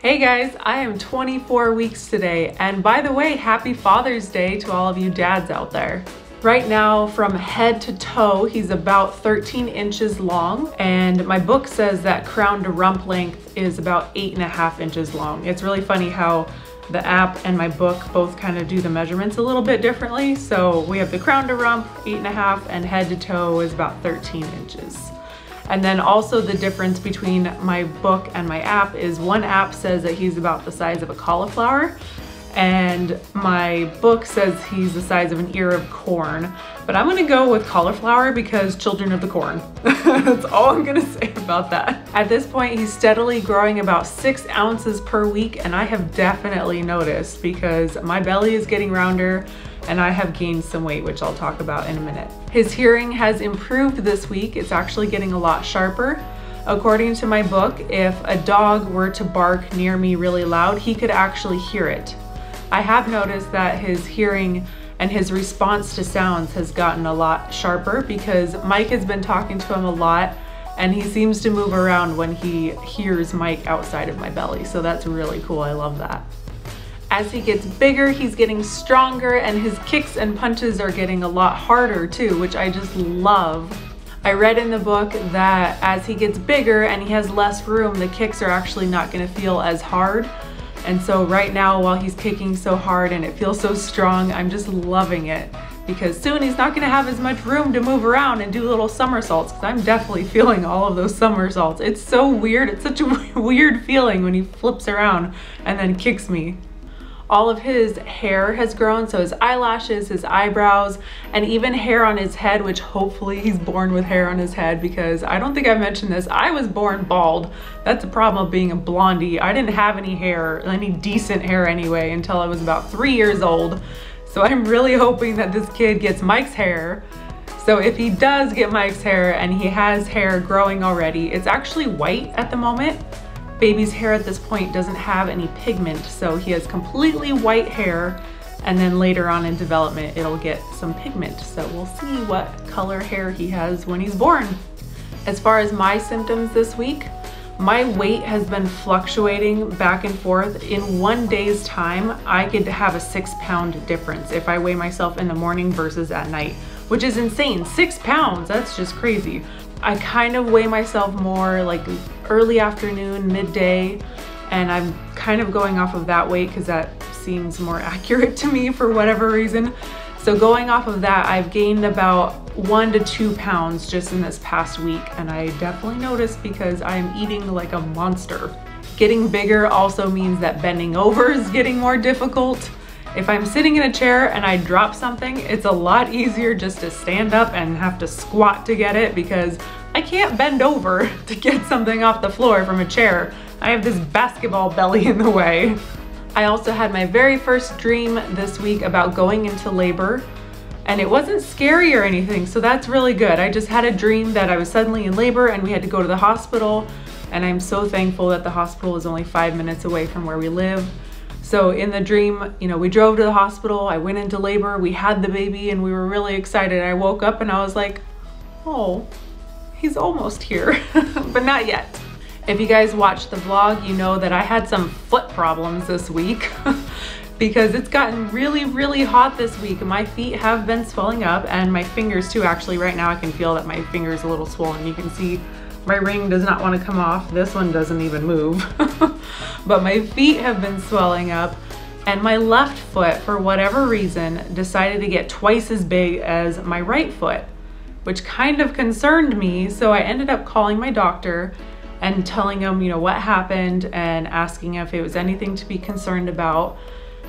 Hey guys, I am 24 weeks today, and by the way, happy Father's Day to all of you dads out there. Right now, from head to toe, he's about 13 inches long, and my book says that crown to rump length is about 8.5 inches long. It's really funny how the app and my book both kind of do the measurements a little bit differently. So we have the crown to rump, 8.5, and head to toe is about 13 inches. And then also the difference between my book and my app is one app says that he's about the size of a cauliflower, and my book says he's the size of an ear of corn. But I'm gonna go with cauliflower because children of the corn. That's all I'm gonna say about that. At this point, he's steadily growing about 6 ounces per week, and I have definitely noticed because my belly is getting rounder and I have gained some weight, which I'll talk about in a minute. His hearing has improved this week. It's actually getting a lot sharper. According to my book, if a dog were to bark near me really loud, he could actually hear it. I have noticed that his hearing and his response to sounds has gotten a lot sharper because Myk has been talking to him a lot, and he seems to move around when he hears Myk outside of my belly. So that's really cool, I love that. As he gets bigger, he's getting stronger, and his kicks and punches are getting a lot harder too, which I just love. I read in the book that as he gets bigger and he has less room, the kicks are actually not gonna feel as hard. And so right now, while he's kicking so hard and it feels so strong, I'm just loving it because soon he's not gonna have as much room to move around and do little somersaults, because I'm definitely feeling all of those somersaults. It's so weird. It's such a weird feeling when he flips around and then kicks me. All of his hair has grown, so his eyelashes, his eyebrows, and even hair on his head, which hopefully he's born with hair on his head, because I don't think I've mentioned this. I was born bald. That's the problem of being a blondie. I didn't have any hair, any decent hair anyway, until I was about 3 years old. So I'm really hoping that this kid gets Myk's hair. So if he does get Myk's hair and he has hair growing already, it's actually white at the moment. Baby's hair at this point doesn't have any pigment, so he has completely white hair, and then later on in development it'll get some pigment. So we'll see what color hair he has when he's born. As far as my symptoms this week, my weight has been fluctuating back and forth. In 1 day's time, I could have a 6-pound difference if I weigh myself in the morning versus at night, which is insane. 6 pounds, that's just crazy. I kind of weigh myself more like early afternoon, midday, and I'm kind of going off of that weight because that seems more accurate to me for whatever reason. So going off of that, I've gained about 1 to 2 pounds just in this past week, and I definitely noticed because I'm eating like a monster. Getting bigger also means that bending over is getting more difficult. If I'm sitting in a chair and I drop something, it's a lot easier just to stand up and have to squat to get it because I can't bend over to get something off the floor from a chair. I have this basketball belly in the way. I also had my very first dream this week about going into labor, and it wasn't scary or anything, so that's really good. I just had a dream that I was suddenly in labor and we had to go to the hospital, and I'm so thankful that the hospital is only 5 minutes away from where we live. So in the dream, you know, we drove to the hospital, I went into labor, we had the baby, and we were really excited. I woke up and I was like, oh, he's almost here, but not yet. If you guys watched the vlog, you know that I had some foot problems this week because it's gotten really, really hot this week. My feet have been swelling up, and my fingers too. Actually, right now I can feel that my finger is a little swollen. You can see my ring does not want to come off. This one doesn't even move. But my feet have been swelling up, and my left foot, for whatever reason, decided to get twice as big as my right foot, which kind of concerned me. So I ended up calling my doctor and telling him, you know, what happened and asking if it was anything to be concerned about.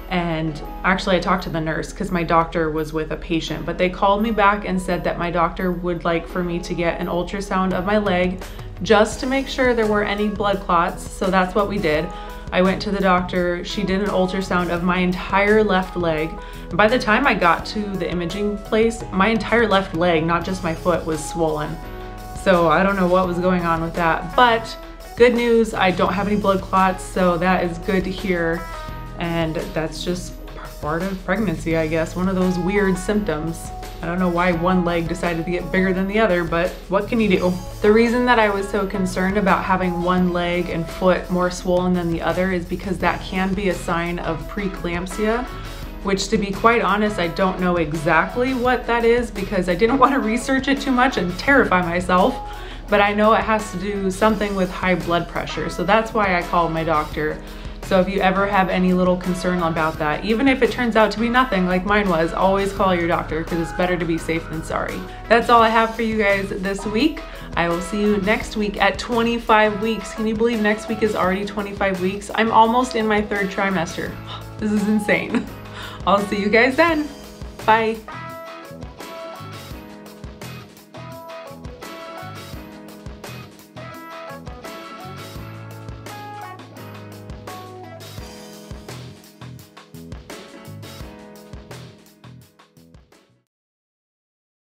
And actually I talked to the nurse because my doctor was with a patient, but they called me back and said that my doctor would like for me to get an ultrasound of my leg just to make sure there were any blood clots. So that's what we did. I went to the doctor, she did an ultrasound of my entire left leg. And by the time I got to the imaging place, my entire left leg, not just my foot, was swollen. So I don't know what was going on with that, but good news, I don't have any blood clots, so that is good to hear. And that's just part of pregnancy, I guess, one of those weird symptoms. I don't know why one leg decided to get bigger than the other, but what can you do? The reason that I was so concerned about having one leg and foot more swollen than the other is because that can be a sign of preeclampsia, which, to be quite honest, I don't know exactly what that is because I didn't want to research it too much and terrify myself, but I know it has to do something with high blood pressure. So that's why I called my doctor. So if you ever have any little concern about that, even if it turns out to be nothing like mine was, always call your doctor because it's better to be safe than sorry. That's all I have for you guys this week. I will see you next week at 25 weeks. Can you believe next week is already 25 weeks? I'm almost in my 3rd trimester. This is insane. I'll see you guys then. Bye.